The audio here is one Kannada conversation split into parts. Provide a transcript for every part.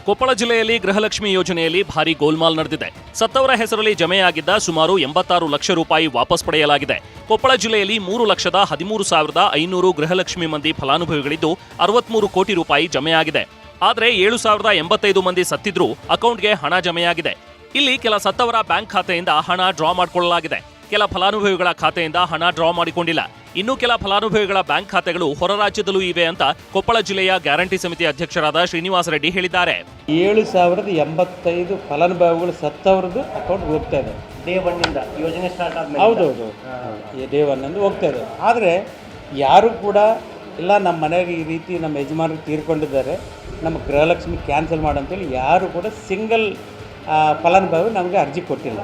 ಕೊಪ್ಪಳ ಜಿಲ್ಲೆಯಲ್ಲಿ ಗೃಹಲಕ್ಷ್ಮಿ ಯೋಜನೆಯಲ್ಲಿ ಭಾರೀ ಗೋಲ್ಮಾಲ್ ನಡೆದಿದೆ. ಸತ್ತವರ ಹೆಸರಲ್ಲಿ ಜಮೆಯಾಗಿದ್ದ ಸುಮಾರು 86 ಲಕ್ಷ ರೂಪಾಯಿ ವಾಪಸ್ ಪಡೆಯಲಾಗಿದೆ. ಕೊಪ್ಪಳ ಜಿಲ್ಲೆಯಲ್ಲಿ 3,13,500 ಗೃಹಲಕ್ಷ್ಮಿ ಮಂದಿ ಫಲಾನುಭವಿಗಳಿದ್ದು 63 ಕೋಟಿ ರೂಪಾಯಿ ಜಮೆಯಾಗಿದೆ. ಆದರೆ 7,085 ಮಂದಿ ಸತ್ತಿದ್ರೂ ಅಕೌಂಟ್ಗೆ ಹಣ ಜಮೆಯಾಗಿದೆ. ಇಲ್ಲಿ ಕೆಲ ಸತ್ತವರ ಬ್ಯಾಂಕ್ ಖಾತೆಯಿಂದ ಹಣ ಡ್ರಾ ಮಾಡಿಕೊಳ್ಳಲಾಗಿದೆ. ಕೆಲ ಫಲಾನುಭವಿಗಳ ಖಾತೆಯಿಂದ ಹಣ ಡ್ರಾ ಮಾಡಿಕೊಂಡಿಲ್ಲ. ಇನ್ನು ಕೆಲ ಫಲಾನುಭವಿಗಳ ಬ್ಯಾಂಕ್ ಖಾತೆಗಳು ಹೊರ ರಾಜ್ಯದಲ್ಲೂ ಇವೆ ಅಂತ ಕೊಪ್ಪಳ ಜಿಲ್ಲೆಯ ಗ್ಯಾರಂಟಿ ಸಮಿತಿ ಅಧ್ಯಕ್ಷರಾದ ಶ್ರೀನಿವಾಸ ರೆಡ್ಡಿ ಹೇಳಿದ್ದಾರೆ. 7,085 ಫಲಾನುಭವಿಗಳು ಸತ್ತವರದ್ದು ಅಕೌಂಟ್ ಹೋಗ್ತಾ ಇದೆ. ಡೇ 1 ಯೋಜನೆ ಸ್ಟಾರ್ಟ್ ಆದ್ಮೇಲೆ ಹೌದೌದು, ಡೇ 1 ಹೋಗ್ತಾ ಇದೆ. ಆದರೆ ಯಾರು ಕೂಡ ಇಲ್ಲ ನಮ್ಮ ಮನೆಗೆ ಈ ರೀತಿ ನಮ್ಮ ಯಜಮಾನರು ತೀರ್ಕೊಂಡಿದ್ದಾರೆ, ನಮ್ಮ ಗೃಹಲಕ್ಷ್ಮಿ ಕ್ಯಾನ್ಸಲ್ ಮಾಡಂತೇಳಿ ಯಾರು ಕೂಡ ಸಿಂಗಲ್ ಫಲಾನುಭವಿ ನಮಗೆ ಅರ್ಜಿ ಕೊಟ್ಟಿಲ್ಲ.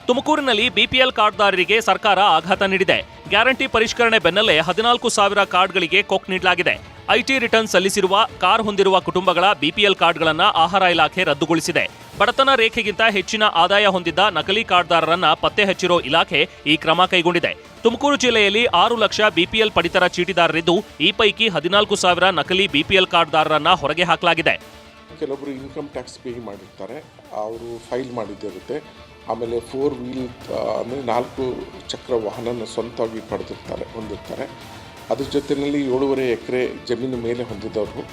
ತುಮಕೂರಿನಲ್ಲಿ ಬಿಪಿಎಲ್ ಕಾರ್ಡ್ದಾರರಿಗೆ ಸರ್ಕಾರ ಆಘಾತ ನೀಡಿದೆ. ಗ್ಯಾರಂಟಿ ಪರಿಷ್ಕರಣೆ ಬೆನ್ನಲ್ಲೇ 14,000 ಕಾರ್ಡ್ಗಳಿಗೆ ಕೊಕ್ ನೀಡಲಾಗಿದೆ. ಐಟಿ ರಿಟರ್ನ್ ಸಲ್ಲಿಸಿರುವ ಕಾರ್ ಹೊಂದಿರುವ ಕುಟುಂಬಗಳ ಬಿಪಿಎಲ್ ಕಾರ್ಡ್ಗಳನ್ನು ಆಹಾರ ಇಲಾಖೆ ರದ್ದುಗೊಳಿಸಿದೆ. ಬಡತನ ರೇಖೆಗಿಂತ ಹೆಚ್ಚಿನ ಆದಾಯ ಹೊಂದಿದ್ದ ನಕಲಿ ಕಾರ್ಡ್ದಾರರನ್ನ ಪತ್ತೆ ಹಚ್ಚಿರೋ ಇಲಾಖೆ ಈ ಕ್ರಮ ಕೈಗೊಂಡಿದೆ. ತುಮಕೂರು ಜಿಲ್ಲೆಯಲ್ಲಿ 6 ಲಕ್ಷ ಬಿಪಿಎಲ್ ಪಡಿತರ ಚೀಟಿದಾರರಿದ್ದು, ಈ ಪೈಕಿ 14,000 ನಕಲಿ ಬಿಪಿಎಲ್ ಕಾರ್ಡ್ದಾರರನ್ನ ಹೊರಗೆ ಹಾಕಲಾಗಿದೆ. ಕೆಲವೊಬ್ಬರು ಇನ್ಕಮ್ ಟ್ಯಾಕ್ಸ್ ಪೇ ಮಾಡಿರ್ತಾರೆ, ಅವರು ಫೈಲ್ ಮಾಡಿದ್ದಿರುತ್ತೆ. ಆಮೇಲೆ 4 ವೀಲ್ ಅಂದರೆ 4 ಚಕ್ರ ವಾಹನನ ಸ್ವಂತವಾಗಿ ಹೊಂದಿರ್ತಾರೆ. ಅದ್ರ ಜೊತೆಯಲ್ಲಿ 7.5 ಎಕರೆ ಜಮೀನು ಮೇಲೆ ಹೊಂದಿದವರು.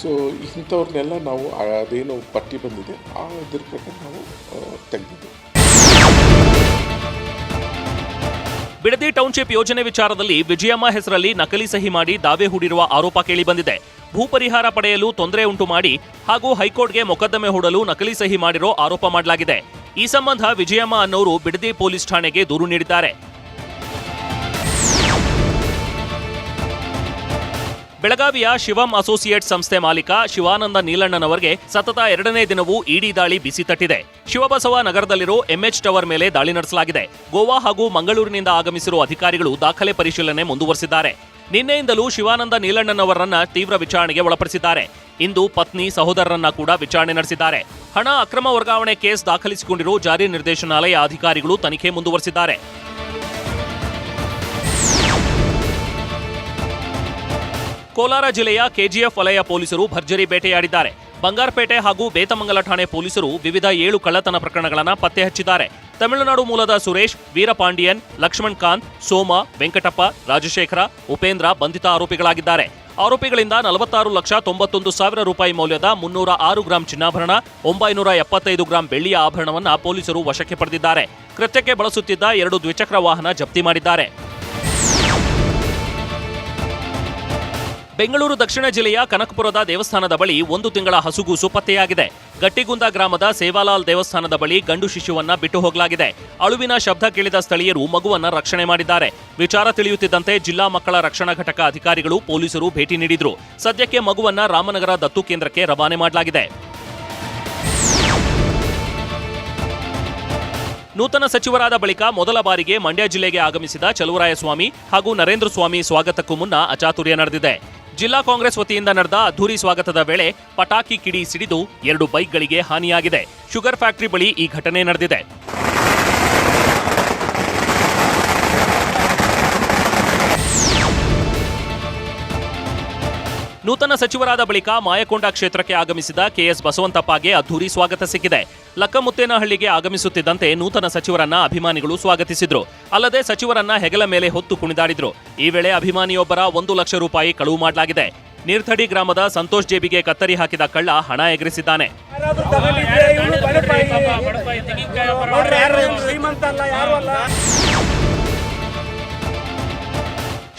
ಸೊ ಇಂಥವ್ರನ್ನೆಲ್ಲ ನಾವು ಅದೇನು ಪಟ್ಟಿ ಬಂದಿದೆ ಅದ್ರ ಪ್ರಕಾರ ನಾವು ತೆಗೆದಿದ್ದೇವೆ. ಬಿಡದಿ ಟೌನ್ಶಿಪ್ ಯೋಜನೆ ವಿಚಾರದಲ್ಲಿ ವಿಜಯಮ್ಮ ಹೆಸರಲ್ಲಿ ನಕಲಿ ಸಹಿ ಮಾಡಿ ದಾವೆ ಹೂಡಿರುವ ಆರೋಪ ಕೇಳಿಬಂದಿದೆ. ಭೂ ಪರಿಹಾರ ಪಡೆಯಲು ತೊಂದರೆ ಉಂಟು ಮಾಡಿ ಹಾಗೂ ಹೈಕೋರ್ಟ್ಗೆ ಮೊಕದ್ದಮೆ ಹೂಡಲು ನಕಲಿ ಸಹಿ ಮಾಡಿರೋ ಆರೋಪ ಮಾಡಲಾಗಿದೆ. ಈ ಸಂಬಂಧ ವಿಜಯಮ್ಮ ಅನ್ನೋರು ಬಿಡದಿ ಪೊಲೀಸ್ ಠಾಣೆಗೆ ದೂರು ನೀಡಿದ್ದಾರೆ. ಬೆಳಗಾವಿಯ ಶಿವಂ ಅಸೋಸಿಯೇಟ್ಸ್ ಸಂಸ್ಥೆ ಮಾಲೀಕ ಶಿವಾನಂದ ನೀಲಣ್ಣನವರಿಗೆ ಸತತ 2ನೇ ದಿನವೂ ಇಡಿ ದಾಳಿ ಬಿಸಿ ತಟ್ಟಿದೆ. ಶಿವಬಸವ ನಗರದಲ್ಲಿರೋ ಎಂಎಚ್ ಟವರ್ ಮೇಲೆ ದಾಳಿ ನಡೆಸಲಾಗಿದೆ. ಗೋವಾ ಹಾಗೂ ಮಂಗಳೂರಿನಿಂದ ಆಗಮಿಸಿರುವ ಅಧಿಕಾರಿಗಳು ದಾಖಲೆ ಪರಿಶೀಲನೆ ಮುಂದುವರೆಸಿದ್ದಾರೆ. ನಿನ್ನೆಯಿಂದಲೂ ಶಿವಾನಂದ ನೀಲಣ್ಣನವರನ್ನ ತೀವ್ರ ವಿಚಾರಣೆಗೆ ಒಳಪಡಿಸಿದ್ದಾರೆ. ಇಂದು ಪತ್ನಿ ಸಹೋದರರನ್ನ ಕೂಡ ವಿಚಾರಣೆ ನಡೆಸಿದ್ದಾರೆ. ಹಣ ಅಕ್ರಮ ವರ್ಗಾವಣೆ ಕೇಸ್ ದಾಖಲಿಸಿಕೊಂಡಿರುವ ಜಾರಿ ನಿರ್ದೇಶನಾಲಯ ಅಧಿಕಾರಿಗಳು ತನಿಖೆ ಮುಂದುವರೆಸಿದ್ದಾರೆ. ಕೋಲಾರ ಜಿಲ್ಲೆಯ ಕೆಜಿಎಫ್ ವಲಯ ಪೊಲೀಸರು ಭರ್ಜರಿ ಬೇಟೆಯಾಡಿದ್ದಾರೆ. ಬಂಗಾರಪೇಟೆ ಹಾಗೂ ಬೇತಮಂಗಲ ಠಾಣೆ ಪೊಲೀಸರು ವಿವಿಧ 7 ಕಳ್ಳತನ ಪ್ರಕರಣಗಳನ್ನು ಪತ್ತೆ ಹಚ್ಚಿದ್ದಾರೆ. ತಮಿಳುನಾಡು ಮೂಲದ ಸುರೇಶ್, ವೀರಪಾಂಡಿಯನ್, ಲಕ್ಷ್ಮಣ್ ಕಾಂತ್, ಸೋಮ, ವೆಂಕಟಪ್ಪ, ರಾಜಶೇಖರ, ಉಪೇಂದ್ರ ಬಂಧಿತ ಆರೋಪಿಗಳಾಗಿದ್ದಾರೆ. ಆರೋಪಿಗಳಿಂದ 46,91,000 ರೂಪಾಯಿ ಮೌಲ್ಯದ 306 ಗ್ರಾಂ ಚಿನ್ನಾಭರಣ, 975 ಗ್ರಾಂ ಬೆಳ್ಳಿಯ ಆಭರಣವನ್ನು ಪೊಲೀಸರು ವಶಕ್ಕೆ ಪಡೆದಿದ್ದಾರೆ. ಕೃತ್ಯಕ್ಕೆ ಬಳಸುತ್ತಿದ್ದ 2 ದ್ವಿಚಕ್ರ ವಾಹನ ಜಪ್ತಿ ಮಾಡಿದ್ದಾರೆ. ಬೆಂಗಳೂರು ದಕ್ಷಿಣ ಜಿಲ್ಲೆಯ ಕನಕಪುರದ ದೇವಸ್ಥಾನದ ಬಳಿ 1 ತಿಂಗಳ ಹಸುಗೂಸು ಪತ್ತೆಯಾಗಿದೆ. ಗಟ್ಟಿಗುಂದ ಗ್ರಾಮದ ಸೇವಾಲಾಲ್ ದೇವಸ್ಥಾನದ ಬಳಿ ಗಂಡು ಶಿಶುವನ್ನ ಬಿಟ್ಟು ಹೋಗಲಾಗಿದೆ. ಅಳುವಿನ ಶಬ್ದ ಕೇಳಿದ ಸ್ಥಳೀಯರು ಮಗುವನ್ನ ರಕ್ಷಣೆ ಮಾಡಿದ್ದಾರೆ. ವಿಚಾರ ತಿಳಿಯುತ್ತಿದ್ದಂತೆ ಜಿಲ್ಲಾ ಮಕ್ಕಳ ರಕ್ಷಣಾ ಘಟಕ ಅಧಿಕಾರಿಗಳು ಪೊಲೀಸರು ಭೇಟಿ ನೀಡಿದ್ರು. ಸದ್ಯಕ್ಕೆ ಮಗುವನ್ನ ರಾಮನಗರ ದತ್ತು ಕೇಂದ್ರಕ್ಕೆ ರವಾನೆ ಮಾಡಲಾಗಿದೆ. ನೂತನ ಸಚಿವರಾದ ಬಳಿಕ ಮೊದಲ ಬಾರಿಗೆ ಮಂಡ್ಯ ಜಿಲ್ಲೆಗೆ ಆಗಮಿಸಿದ ಚಲುವರಾಯಸ್ವಾಮಿ ಹಾಗೂ ನರೇಂದ್ರ ಸ್ವಾಮಿ ಸ್ವಾಗತಕ್ಕೂ ಮುನ್ನ ಅಚಾತುರ್ಯ ನಡೆದಿದೆ. ಜಿಲ್ಲಾ ಕಾಂಗ್ರೆಸ್ ವತಿಯಿಂದ ನಡೆದ ಅದ್ದೂರಿ ಸ್ವಾಗತದ ವೇಳೆ ಪಟಾಕಿ ಕಿಡಿ ಸಿಡಿದು 2 ಬೈಕ್ಗಳಿಗೆ ಹಾನಿಯಾಗಿದೆ. ಶುಗರ್ ಫ್ಯಾಕ್ಟರಿ ಬಳಿ ಈ ಘಟನೆ ನಡೆದಿದೆ. ನೂತನ ಸಚಿವರಾದ ಬಳಿಕ ಮಾಯಕೊಂಡ ಕ್ಷೇತ್ರಕ್ಕೆ ಆಗಮಿಸಿದ ಕೆಎಸ್ ಬಸವಂತಪ್ಪಗೆ ಅದ್ದೂರಿ ಸ್ವಾಗತ ಸಿಕ್ಕಿದೆ. ಲಕ್ಕಮುತ್ತೇನಹಳ್ಳಿಗೆ ಆಗಮಿಸುತ್ತಿದ್ದಂತೆ ನೂತನ ಸಚಿವರನ್ನ ಅಭಿಮಾನಿಗಳು ಸ್ವಾಗತಿಸಿದ್ರು. ಅಲ್ಲದೆ ಸಚಿವರನ್ನ ಹೆಗಲ ಮೇಲೆ ಹೊತ್ತು ಕುಣಿದಾಡಿದ್ರು. ಈ ವೇಳೆ ಅಭಿಮಾನಿಯೊಬ್ಬರ 1 ಲಕ್ಷ ರೂಪಾಯಿ ಕಳುವು ಮಾಡಲಾಗಿದೆ. ನೀರ್ಥಡಿ ಗ್ರಾಮದ ಸಂತೋಷ್ ಜೇಬಿಗೆ ಕತ್ತರಿ ಹಾಕಿದ ಕಳ್ಳ ಹಣ ಎಗರಿಸಿದ್ದಾನೆ.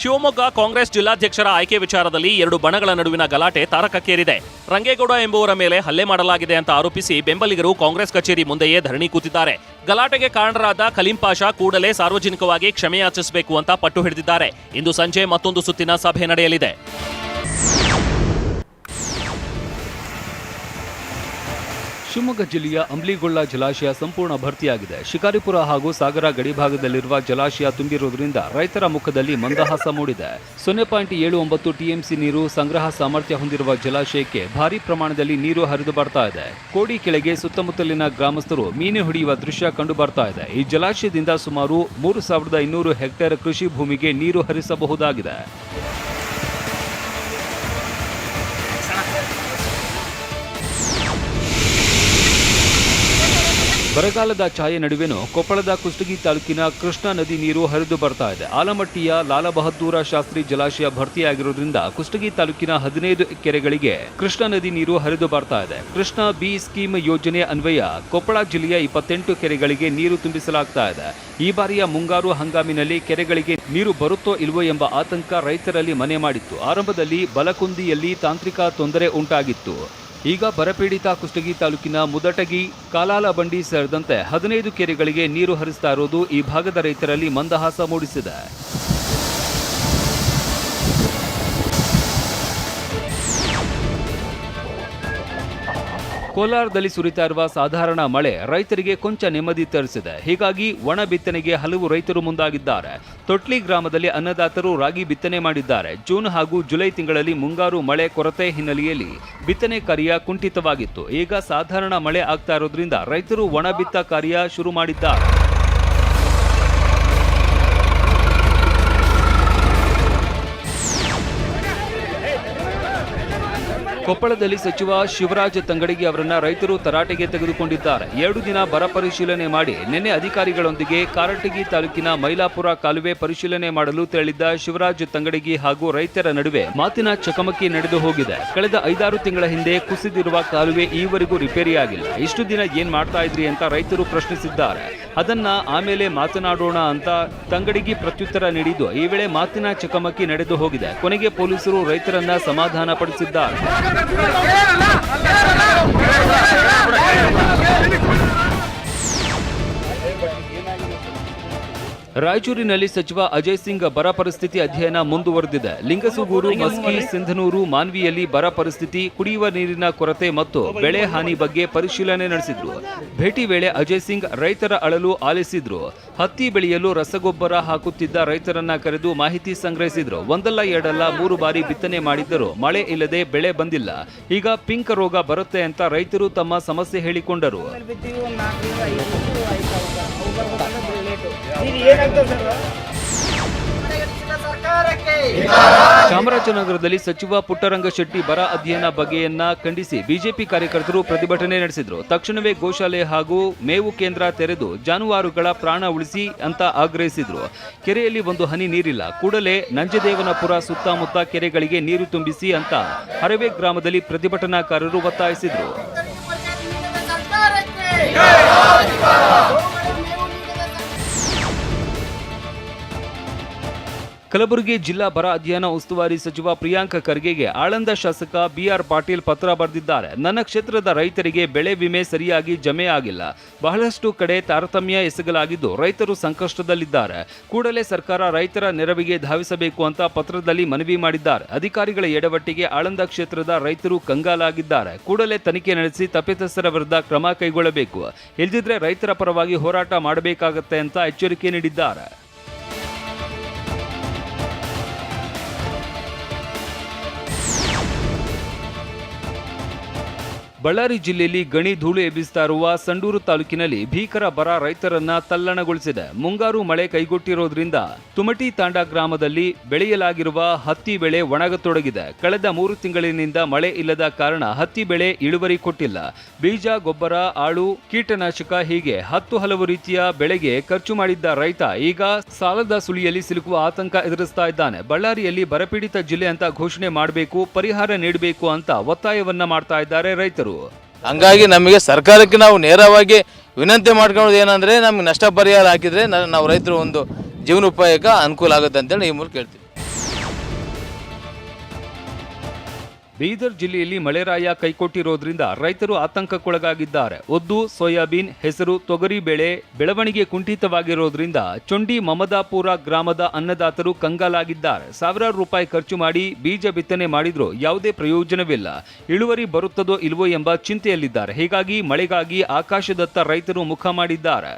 ಶಿವಮೊಗ್ಗ ಕಾಂಗ್ರೆಸ್ ಜಿಲ್ಲಾಧ್ಯಕ್ಷರ ಆಯ್ಕೆ ವಿಚಾರದಲ್ಲಿ 2 ಬಣಗಳ ನಡುವಿನ ಗಲಾಟೆ ತಾರಕಕ್ಕೇರಿದೆ. ರಂಗೇಗೌಡ ಎಂಬುವರ ಮೇಲೆ ಹಲ್ಲೆ ಮಾಡಲಾಗಿದೆ ಅಂತ ಆರೋಪಿಸಿ ಬೆಂಬಲಿಗರು ಕಾಂಗ್ರೆಸ್ ಕಚೇರಿ ಮುಂದೆಯೇ ಧರಣಿ ಕೂತಿದ್ದಾರೆ. ಗಲಾಟೆಗೆ ಕಾರಣರಾದ ಖಲೀಂ ಪಾಷಾ ಕೂಡಲೇ ಸಾರ್ವಜನಿಕವಾಗಿ ಕ್ಷಮೆಯಾಚಿಸಬೇಕು ಅಂತ ಪಟ್ಟು ಹಿಡಿದಿದ್ದಾರೆ. ಇಂದು ಸಂಜೆ ಮತ್ತೊಂದು ಸುತ್ತಿನ ಸಭೆ ನಡೆಯಲಿದೆ. ಶಿವಮೊಗ್ಗ ಜಿಲ್ಲೆಯ ಅಂಬ್ಲಿಗೊಳ್ಳ ಜಲಾಶಯ ಸಂಪೂರ್ಣ ಭರ್ತಿಯಾಗಿದೆ. ಶಿಕಾರಿಪುರ ಹಾಗೂ ಸಾಗರ ಗಡಿಭಾಗದಲ್ಲಿರುವ ಜಲಾಶಯ ತುಂಬಿರುವುದರಿಂದ ರೈತರ ಮುಖದಲ್ಲಿ ಮಂದಹಾಸ ಮೂಡಿದೆ. 0.79 ಟಿಎಂಸಿ ನೀರು ಸಂಗ್ರಹ ಸಾಮರ್ಥ್ಯ ಹೊಂದಿರುವ ಜಲಾಶಯಕ್ಕೆ ಭಾರೀ ಪ್ರಮಾಣದಲ್ಲಿ ನೀರು ಹರಿದು ಬರ್ತಾ ಇದೆ. ಕೋಡಿ ಕೆಳಗೆ ಸುತ್ತಮುತ್ತಲಿನ ಗ್ರಾಮಸ್ಥರು ಮೀನು ಹಿಡಿಯುವ ದೃಶ್ಯ ಕಂಡು ಬರ್ತಾ ಇದೆ. ಈ ಜಲಾಶಯದಿಂದ ಸುಮಾರು 3,200 ಹೆಕ್ಟೇರ್ ಕೃಷಿ ಭೂಮಿಗೆ ನೀರು ಹರಿಸಬಹುದಾಗಿದೆ. ಬರಗಾಲದ ಛಾಯೆ ನಡುವೆನೂ ಕೊಪ್ಪಳದ ಕುಷ್ಟಗಿ ತಾಲೂಕಿನ ಕೃಷ್ಣಾ ನದಿ ನೀರು ಹರಿದು ಬರ್ತಾ ಇದೆ. ಆಲಮಟ್ಟಿಯ ಲಾಲ ಬಹದ್ದೂರ ಶಾಸ್ತ್ರಿ ಜಲಾಶಯ ಭರ್ತಿಯಾಗಿರುವುದರಿಂದ ಕುಷ್ಟಗಿ ತಾಲೂಕಿನ 15 ಕೆರೆಗಳಿಗೆ ಕೃಷ್ಣಾ ನದಿ ನೀರು ಹರಿದು ಬರ್ತಾ ಇದೆ. ಕೃಷ್ಣಾ ಬಿ ಸ್ಕೀಮ್ ಯೋಜನೆ ಅನ್ವಯ ಕೊಪ್ಪಳ ಜಿಲ್ಲೆಯ 28 ಕೆರೆಗಳಿಗೆ ನೀರು ತುಂಬಿಸಲಾಗ್ತಾ ಇದೆ. ಈ ಬಾರಿಯ ಮುಂಗಾರು ಹಂಗಾಮಿನಲ್ಲಿ ಕೆರೆಗಳಿಗೆ ನೀರು ಬರುತ್ತೋ ಇಲ್ವೋ ಎಂಬ ಆತಂಕ ರೈತರಲ್ಲಿ ಮನೆ ಮಾಡಿತ್ತು. ಆರಂಭದಲ್ಲಿ ಬಲಕುಂದಿಯಲ್ಲಿ ತಾಂತ್ರಿಕ ತೊಂದರೆ ಉಂಟಾಗಿತ್ತು. ಈಗ ಬರಪೀಡಿತ ಕುಷ್ಟಗಿ ತಾಲೂಕಿನ ಮುದಟಗಿ, ಕಾಲಾಲಬಂಡಿ ಸೇರಿದಂತೆ 15 ಕೆರೆಗಳಿಗೆ ನೀರು ಹರಿಸ್ತಾ ಇರೋದು ಈ ಭಾಗದ ರೈತರಲ್ಲಿ ಮಂದಹಾಸ ಮೂಡಿಸಿದೆ. ಕೋಲಾರದಲ್ಲಿ ಸುರಿತಾ ಇರುವ ಸಾಧಾರಣ ಮಳೆ ರೈತರಿಗೆ ಕೊಂಚ ನೆಮ್ಮದಿ ತರಿಸಿದೆ. ಹೀಗಾಗಿ ಒಣ ಬಿತ್ತನೆಗೆ ಹಲವು ರೈತರು ಮುಂದಾಗಿದ್ದಾರೆ. ತೊಟ್ಲಿ ಗ್ರಾಮದಲ್ಲಿ ಅನ್ನದಾತರು ರಾಗಿ ಬಿತ್ತನೆ ಮಾಡಿದ್ದಾರೆ. ಜೂನ್ ಹಾಗೂ ಜುಲೈ ತಿಂಗಳಲ್ಲಿ ಮುಂಗಾರು ಮಳೆ ಕೊರತೆ ಹಿನ್ನೆಲೆಯಲ್ಲಿ ಬಿತ್ತನೆ ಕಾರ್ಯ ಕುಂಠಿತವಾಗಿತ್ತು. ಈಗ ಸಾಧಾರಣ ಮಳೆ ಆಗ್ತಾ ಇರೋದ್ರಿಂದ ರೈತರು ಒಣ ಬಿತ್ತ ಕಾರ್ಯ ಶುರು ಮಾಡಿದ್ದಾರೆ. ಕೊಪ್ಪಳದಲ್ಲಿ ಸಚಿವ ಶಿವರಾಜ್ ತಂಗಡಗಿ ಅವರನ್ನ ರೈತರು ತರಾಟೆಗೆ ತೆಗೆದುಕೊಂಡಿದ್ದಾರೆ. 2 ದಿನ ಬರ ಪರಿಶೀಲನೆ ಮಾಡಿ ನಿನ್ನೆ ಅಧಿಕಾರಿಗಳೊಂದಿಗೆ ಕಾರಟಗಿ ತಾಲೂಕಿನ ಮೈಲಾಪುರ ಕಾಲುವೆ ಪರಿಶೀಲನೆ ಮಾಡಲು ತೆರಳಿದ್ದ ಶಿವರಾಜ್ ತಂಗಡಗಿ ಹಾಗೂ ರೈತರ ನಡುವೆ ಮಾತಿನ ಚಕಮಕಿ ನಡೆದು ಹೋಗಿದೆ. ಕಳೆದ 5-6 ತಿಂಗಳ ಹಿಂದೆ ಕುಸಿದಿರುವ ಕಾಲುವೆ ಈವರೆಗೂ ರಿಪೇರಿಯಾಗಿಲ್ಲ. ಇಷ್ಟು ದಿನ ಏನ್ ಮಾಡ್ತಾ ಇದ್ರಿ ಅಂತ ರೈತರು ಪ್ರಶ್ನಿಸಿದ್ದಾರೆ. ಅದನ್ನ ಆಮೇಲೆ ಮಾತನಾಡೋಣ ಅಂತ ತಂಗಡಗಿ ಪ್ರತ್ಯುತ್ತರ ನೀಡಿದ್ದು ಈ ವೇಳೆ ಮಾತಿನ ಚಕಮಕಿ ನಡೆದು ಹೋಗಿದೆ. ಕೊನೆಗೆ ಪೊಲೀಸರು ರೈತರನ್ನ ಸಮಾಧಾನ ಪಡಿಸಿದ್ದಾರೆ. ರಾಯಚೂರಿನಲ್ಲಿ ಸಚಿವ ಅಜಯ್ ಸಿಂಗ್ ಬರ ಪರಿಸ್ಥಿತಿ ಅಧ್ಯಯನ ಮುಂದುವರೆದಿದೆ. ಲಿಂಗಸೂಗೂರು, ಮಸ್ಕಿ, ಸಿಂಧನೂರು, ಮಾನ್ವಿಯಲ್ಲಿ ಬರ ಪರಿಸ್ಥಿತಿ, ಕುಡಿಯುವ ನೀರಿನ ಕೊರತೆ ಮತ್ತು ಬೆಳೆ ಹಾನಿ ಬಗ್ಗೆ ಪರಿಶೀಲನೆ ನಡೆಸಿದ್ರು. ಭೇಟಿ ವೇಳೆ ಅಜಯ್ ಸಿಂಗ್ ರೈತರ ಅಳಲು ಆಲಿಸಿದ್ರು. ಹತ್ತಿ ಬೆಳೆಯಲು ರಸಗೊಬ್ಬರ ಹಾಕುತ್ತಿದ್ದ ರೈತರನ್ನ ಕರೆದು ಮಾಹಿತಿ ಸಂಗ್ರಹಿಸಿದ್ರು. ಒಂದಲ್ಲ ಎರಡಲ್ಲ 3 ಬಾರಿ ಬಿತ್ತನೆ ಮಾಡಿದ್ದರೂ ಮಳೆ ಇಲ್ಲದೆ ಬೆಳೆ ಬಂದಿಲ್ಲ. ಈಗ ಪಿಂಕ್ ರೋಗ ಬರುತ್ತೆ ಅಂತ ರೈತರು ತಮ್ಮ ಸಮಸ್ಯೆ ಹೇಳಿಕೊಂಡರು. ಚಾಮರಾಜನಗರದಲ್ಲಿ ಸಚಿವ ಪುಟ್ಟರಂಗಶೆಟ್ಟಿ ಬರ ಅಧ್ಯಯನ ಬಗೆಯನ್ನ ಖಂಡಿಸಿ ಬಿಜೆಪಿ ಕಾರ್ಯಕರ್ತರು ಪ್ರತಿಭಟನೆ ನಡೆಸಿದ್ರು. ತಕ್ಷಣವೇ ಗೋಶಾಲೆ ಹಾಗೂ ಮೇವು ಕೇಂದ್ರ ತೆರೆದು ಜಾನುವಾರುಗಳ ಪ್ರಾಣ ಉಳಿಸಿ ಅಂತ ಆಗ್ರಹಿಸಿದ್ರು. ಕೆರೆಯಲ್ಲಿ ಒಂದು ಹನಿ ನೀರಿಲ್ಲ, ಕೂಡಲೇ ನಂಜದೇವನಪುರ ಸುತ್ತಮುತ್ತ ಕೆರೆಗಳಿಗೆ ನೀರು ತುಂಬಿಸಿ ಅಂತ ಹರವೆ ಗ್ರಾಮದಲ್ಲಿ ಪ್ರತಿಭಟನಾಕಾರರು ಒತ್ತಾಯಿಸಿದ್ರು. ಕಲಬುರಗಿ ಜಿಲ್ಲಾ ಬರ ಅಧ್ಯಯನ ಉಸ್ತುವಾರಿ ಸಚಿವ ಪ್ರಿಯಾಂಕ ಖರ್ಗೆಗೆ ಆಳಂದ ಶಾಸಕ ಬಿಆರ್ ಪಾಟೀಲ್ ಪತ್ರ ಬರೆದಿದ್ದಾರೆ. ನನ್ನ ಕ್ಷೇತ್ರದ ರೈತರಿಗೆ ಬೆಳೆ ವಿಮೆ ಸರಿಯಾಗಿ ಜಮೆ ಆಗಿಲ್ಲ. ಬಹಳಷ್ಟು ಕಡೆ ತಾರತಮ್ಯ ಎಸಗಲಾಗಿದ್ದು ರೈತರು ಸಂಕಷ್ಟದಲ್ಲಿದ್ದಾರೆ. ಕೂಡಲೇ ಸರ್ಕಾರ ರೈತರ ನೆರವಿಗೆ ಧಾವಿಸಬೇಕು ಅಂತ ಪತ್ರದಲ್ಲಿ ಮನವಿ ಮಾಡಿದ್ದಾರೆ. ಅಧಿಕಾರಿಗಳ ಎಡವಟ್ಟಿಗೆ ಆಳಂದ ಕ್ಷೇತ್ರದ ರೈತರು ಕಂಗಾಲಾಗಿದ್ದಾರೆ. ಕೂಡಲೇ ತನಿಖೆ ನಡೆಸಿ ತಪ್ಪಿತಸ್ಥರ ವಿರುದ್ಧ ಕ್ರಮ ಕೈಗೊಳ್ಳಬೇಕು. ಇಲ್ಲದಿದ್ರೆ ರೈತರ ಪರವಾಗಿ ಹೋರಾಟ ಮಾಡಬೇಕಾಗತ್ತೆ ಅಂತ ಎಚ್ಚರಿಕೆ ನೀಡಿದ್ದಾರೆ. ಬಳ್ಳಾರಿ ಜಿಲ್ಲೆಯಲ್ಲಿ ಗಣಿ ಧೂಳು ಎಬ್ಬಿಸ್ತಾ ಇರುವ ಸಂಡೂರು ತಾಲೂಕಿನಲ್ಲಿ ಭೀಕರ ಬರ ರೈತರನ್ನ ತಲ್ಲಣಗೊಳಿಸಿದೆ. ಮುಂಗಾರು ಮಳೆ ಕೈಗೊಟ್ಟಿರೋದ್ರಿಂದ ತುಮಟಿ ತಾಂಡ ಗ್ರಾಮದಲ್ಲಿ ಬೆಳೆಯಲಾಗಿರುವ ಹತ್ತಿ ಬೆಳೆ ಒಣಗತೊಡಗಿದೆ. ಕಳೆದ 3 ತಿಂಗಳಿನಿಂದ ಮಳೆ ಇಲ್ಲದ ಕಾರಣ ಹತ್ತಿ ಬೆಳೆ ಇಳುವರಿ ಕೊಟ್ಟಿಲ್ಲ. ಬೀಜ, ಗೊಬ್ಬರ, ಆಳು, ಕೀಟನಾಶಕ ಹೀಗೆ 10 ಹಲವು ರೀತಿಯ ಬೆಳೆಗೆ ಖರ್ಚು ಮಾಡಿದ್ದ ರೈತ ಈಗ ಸಾಲದ ಸುಳಿಯಲ್ಲಿ ಸಿಲುಕುವ ಆತಂಕ ಎದುರಿಸ್ತಾ ಇದ್ದಾನೆ. ಬಳ್ಳಾರಿಯಲ್ಲಿ ಬರಪೀಡಿತ ಜಿಲ್ಲೆ ಅಂತ ಘೋಷಣೆ ಮಾಡಬೇಕು, ಪರಿಹಾರ ನೀಡಬೇಕು ಅಂತ ಒತ್ತಾಯವನ್ನ ಮಾಡ್ತಾ ಇದ್ದಾರೆ ರೈತರು. ಹಂಗಾಗಿ ನಮಗೆ ಸರ್ಕಾರಕ್ಕೆ ನಾವು ನೇರವಾಗಿ ವಿನಂತಿ ಮಾಡ್ಕೊಳ್ಳೋದು ಏನಂದರೆ ನಮ್ಗೆ ನಷ್ಟ ಪರಿಹಾರ ಹಾಕಿದರೆ ನಾವು ರೈತರು ಒಂದು ಜೀವನೋಪಾಯಕ್ಕೆ ಅನುಕೂಲ ಆಗುತ್ತೆ ಅಂತೇಳಿ ಈ ಮೂಲಕ ಹೇಳ್ತೀವಿ. ಬೀದರ್ ಜಿಲ್ಲೆಯಲ್ಲಿ ಮಳೆರಾಯ ಕೈಕೊಟ್ಟಿರೋದ್ರಿಂದ ರೈತರು ಆತಂಕಕ್ಕೊಳಗಾಗಿದ್ದಾರೆ. ಉದ್ದು, ಸೋಯಾಬೀನ್, ಹೆಸರು, ತೊಗರಿ ಬೆಳೆ ಬೆಳವಣಿಗೆ ಕುಂಠಿತವಾಗಿರೋದ್ರಿಂದ ಚೊಂಡಿ ಮಮದಾಪುರ ಗ್ರಾಮದ ಅನ್ನದಾತರು ಕಂಗಾಲಾಗಿದ್ದಾರೆ. ಸಾವಿರಾರು ರೂಪಾಯಿ ಖರ್ಚು ಮಾಡಿ ಬೀಜ ಬಿತ್ತನೆ ಮಾಡಿದ್ರೂ ಯಾವುದೇ ಪ್ರಯೋಜನವಿಲ್ಲ. ಇಳುವರಿ ಬರುತ್ತದೋ ಇಲ್ವೋ ಎಂಬ ಚಿಂತೆಯಲ್ಲಿದ್ದಾರೆ. ಹೀಗಾಗಿ ಮಳೆಗಾಗಿ ಆಕಾಶದತ್ತ ರೈತರು ಮುಖ ಮಾಡಿದ್ದಾರೆ.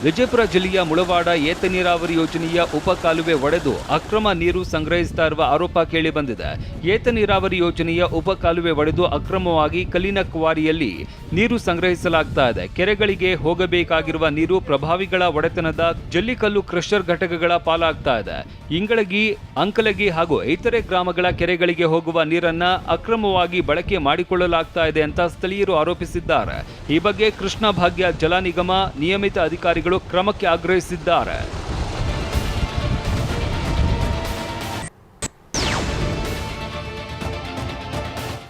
ವಿಜಯಪುರ ಜಿಲ್ಲೆಯ ಮುಳವಾಡ ಏತ ನೀರಾವರಿ ಯೋಜನೆಯ ಉಪಕಾಲುವೆ ಒಡೆದು ಅಕ್ರಮ ನೀರು ಸಂಗ್ರಹಿಸ್ತಾ ಇರುವ ಆರೋಪ ಕೇಳಿ ಬಂದಿದೆ. ಏತ ನೀರಾವರಿ ಯೋಜನೆಯ ಉಪಕಾಲುವೆ ಒಡೆದು ಅಕ್ರಮವಾಗಿ ಕಲ್ಲಿನ ಕ್ವಾರಿಯಲ್ಲಿ ನೀರು ಸಂಗ್ರಹಿಸಲಾಗ್ತಾ ಇದೆ. ಕೆರೆಗಳಿಗೆ ಹೋಗಬೇಕಾಗಿರುವ ನೀರು ಪ್ರಭಾವಿಗಳ ಒಡೆತನದ ಜಲ್ಲಿಕಲ್ಲು ಕ್ರಷರ್ ಘಟಕಗಳ ಪಾಲಾಗ್ತಾ ಇದೆ. ಇಂಗಳಗಿ, ಅಂಕಲಗಿ ಹಾಗೂ ಇತರೆ ಗ್ರಾಮಗಳ ಕೆರೆಗಳಿಗೆ ಹೋಗುವ ನೀರನ್ನ ಅಕ್ರಮವಾಗಿ ಬಳಕೆ ಮಾಡಿಕೊಳ್ಳಲಾಗ್ತಾ ಇದೆ ಅಂತ ಸ್ಥಳೀಯರು ಆರೋಪಿಸಿದ್ದಾರೆ. ಈ ಬಗ್ಗೆ ಕೃಷ್ಣ ಭಾಗ್ಯ ಜಲ ನಿಗಮ ನಿಯಮಿತ ಅಧಿಕಾರಿಗಳು ಕ್ರಮಕ್ಕೆ ಆಗ್ರಹಿಸಿದ್ದಾರೆ.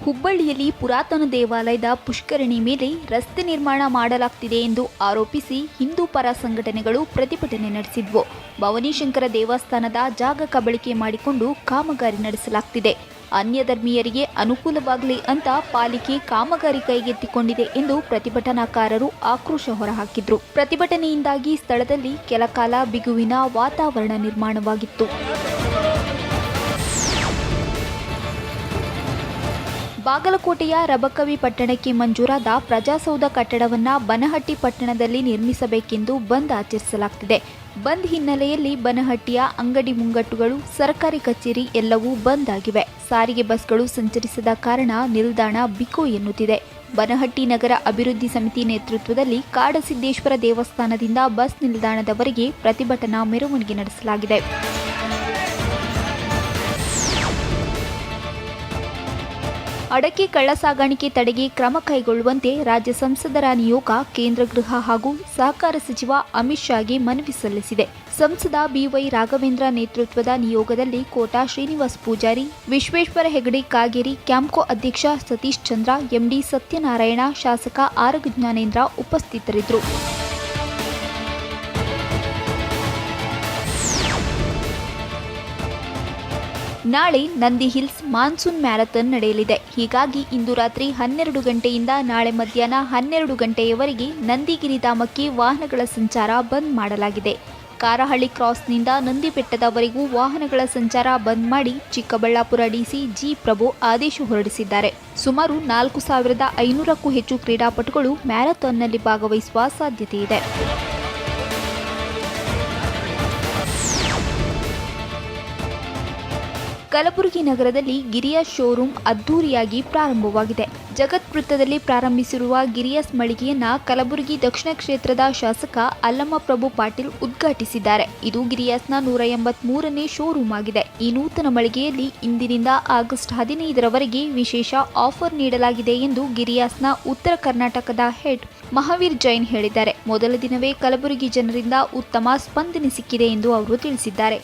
ಹುಬ್ಬಳ್ಳಿಯಲ್ಲಿ ಪುರಾತನ ದೇವಾಲಯದ ಪುಷ್ಕರಣಿ ಮೇಲೆ ರಸ್ತೆ ನಿರ್ಮಾಣ ಮಾಡಲಾಗ್ತಿದೆ ಎಂದು ಆರೋಪಿಸಿ ಹಿಂದೂ ಪರ ಸಂಘಟನೆಗಳು ಪ್ರತಿಭಟನೆ ನಡೆಸಿದ್ವು. ಭವಾನಿಶಂಕರ ದೇವಸ್ಥಾನದ ಜಾಗ ಕಬಳಿಕೆ ಮಾಡಿಕೊಂಡು ಕಾಮಗಾರಿ ನಡೆಸಲಾಗ್ತಿದೆ. ಅನ್ಯ ಧರ್ಮೀಯರಿಗೆ ಅನುಕೂಲವಾಗಲಿ ಅಂತ ಪಾಲಿಕೆ ಕಾಮಗಾರಿ ಕೈಗೆತ್ತಿಕೊಂಡಿದೆ ಎಂದು ಪ್ರತಿಭಟನಾಕಾರರು ಆಕ್ರೋಶ ಹೊರಹಾಕಿದ್ರು. ಪ್ರತಿಭಟನೆಯಿಂದಾಗಿ ಸ್ಥಳದಲ್ಲಿ ಕೆಲಕಾಲ ಬಿಗುವಿನ ವಾತಾವರಣ ನಿರ್ಮಾಣವಾಗಿತ್ತು. ಬಾಗಲಕೋಟೆಯ ರಬಕವಿ ಪಟ್ಟಣಕ್ಕೆ ಮಂಜೂರಾದ ಪ್ರಜಾಸೌಧ ಕಟ್ಟಡವನ್ನು ಬನಹಟ್ಟಿ ಪಟ್ಟಣದಲ್ಲಿ ನಿರ್ಮಿಸಬೇಕೆಂದು ಬಂದ್ ಆಚರಿಸಲಾಗುತ್ತಿದೆ. ಬಂದ್ ಹಿನ್ನೆಲೆಯಲ್ಲಿ ಬನಹಟ್ಟಿಯ ಅಂಗಡಿ ಮುಂಗಟ್ಟುಗಳು, ಸರ್ಕಾರಿ ಕಚೇರಿ ಎಲ್ಲವೂ ಬಂದ್ ಆಗಿವೆ. ಸಾರಿಗೆ ಬಸ್ಗಳು ಸಂಚರಿಸದ ಕಾರಣ ನಿಲ್ದಾಣ ಬಿಕೋ ಎನ್ನುತ್ತಿದೆ. ಬನಹಟ್ಟಿ ನಗರ ಅಭಿವೃದ್ಧಿ ಸಮಿತಿ ನೇತೃತ್ವದಲ್ಲಿ ಕಾಡಸಿದ್ದೇಶ್ವರ ದೇವಸ್ಥಾನದಿಂದ ಬಸ್ ನಿಲ್ದಾಣದವರೆಗೆ ಪ್ರತಿಭಟನಾ ಮೆರವಣಿಗೆ ನಡೆಸಲಾಗಿದೆ. ಅಡಕೆ ಕಳ್ಳಸಾಗಾಣಿಕೆ ತಡೆಗೆ ಕ್ರಮ ಕೈಗೊಳ್ಳುವಂತೆ ರಾಜ್ಯ ಸಂಸದರ ನಿಯೋಗ ಕೇಂದ್ರ ಗೃಹ ಹಾಗೂ ಸಹಕಾರ ಸಚಿವ ಅಮಿತ್ ಶಾಗೆ ಮನವಿ ಸಲ್ಲಿಸಿದೆ. ಸಂಸದ ಬಿವೈ ರಾಘವೇಂದ್ರ ನೇತೃತ್ವದ ನಿಯೋಗದಲ್ಲಿ ಕೋಟಾ ಶ್ರೀನಿವಾಸ್ ಪೂಜಾರಿ, ವಿಶ್ವೇಶ್ವರ ಹೆಗಡೆ ಕಾಗೇರಿ, ಕ್ಯಾಂಪ್ಕೋ ಅಧ್ಯಕ್ಷ ಸತೀಶ್ ಚಂದ್ರ, ಎಂಡಿ ಸತ್ಯನಾರಾಯಣ, ಶಾಸಕ ಆರಗ ಜ್ಞಾನೇಂದ್ರ ಉಪಸ್ಥಿತರಿದ್ದರು. ನಾಳೆ ನಂದಿ ಹಿಲ್ಸ್ ಮಾನ್ಸೂನ್ ಮ್ಯಾರಥಾನ್ ನಡೆಯಲಿದೆ. ಹೀಗಾಗಿ ಇಂದು ರಾತ್ರಿ 12 ಗಂಟೆಯಿಂದ ನಾಳೆ ಮಧ್ಯಾಹ್ನ 12 ಗಂಟೆಯವರೆಗೆ ನಂದಿಗಿರಿಧಾಮಕ್ಕೆ ವಾಹನಗಳ ಸಂಚಾರ ಬಂದ್ ಮಾಡಲಾಗಿದೆ. ಕಾರಹಳ್ಳಿ ಕ್ರಾಸ್ನಿಂದ ನಂದಿಬೆಟ್ಟದವರೆಗೂ ವಾಹನಗಳ ಸಂಚಾರ ಬಂದ್ ಮಾಡಿ ಚಿಕ್ಕಬಳ್ಳಾಪುರ ಡಿಸಿ ಜಿ ಪ್ರಭು ಆದೇಶ ಹೊರಡಿಸಿದ್ದಾರೆ. ಸುಮಾರು 4500ಕ್ಕೂ ಹೆಚ್ಚು ಕ್ರೀಡಾಪಟುಗಳು ಮ್ಯಾರಥಾನ್ನಲ್ಲಿ ಭಾಗವಹಿಸುವ ಸಾಧ್ಯತೆ ಇದೆ. ಕಲಬುರಗಿ ನಗರದಲ್ಲಿ ಗಿರಿಯಸ್ ಶೋರೂಮ್ ಅದ್ದೂರಿಯಾಗಿ ಪ್ರಾರಂಭವಾಗಿದೆ. ಜಗತ್ ವೃತ್ತದಲ್ಲಿ ಪ್ರಾರಂಭಿಸಿರುವ ಗಿರಿಯಸ್ ಮಳಿಗೆಯನ್ನ ಕಲಬುರಗಿ ದಕ್ಷಿಣ ಕ್ಷೇತ್ರದ ಶಾಸಕ ಅಲ್ಲಮ್ಮ ಪ್ರಭು ಪಾಟೀಲ್ ಉದ್ಘಾಟಿಸಿದ್ದಾರೆ. ಇದು ಗಿರಿಯಸ್ನ 183ನೇ ಶೋರೂಮ್ ಆಗಿದೆ. ಈ ನೂತನ ಮಳಿಗೆಯಲ್ಲಿ ಇಂದಿನಿಂದ ಆಗಸ್ಟ್ 15ರವರೆಗೆ ವಿಶೇಷ ಆಫರ್ ನೀಡಲಾಗಿದೆ ಎಂದು ಗಿರಿಯಸ್ನ ಉತ್ತರ ಕರ್ನಾಟಕದ ಹೆಡ್ ಮಹಾವೀರ್ ಜೈನ್ ಹೇಳಿದ್ದಾರೆ. ಮೊದಲ ದಿನವೇ ಕಲಬುರಗಿ ಜನರಿಂದ ಉತ್ತಮ ಸ್ಪಂದನೆ ಸಿಕ್ಕಿದೆ ಎಂದು ಅವರು ತಿಳಿಸಿದ್ದಾರೆ.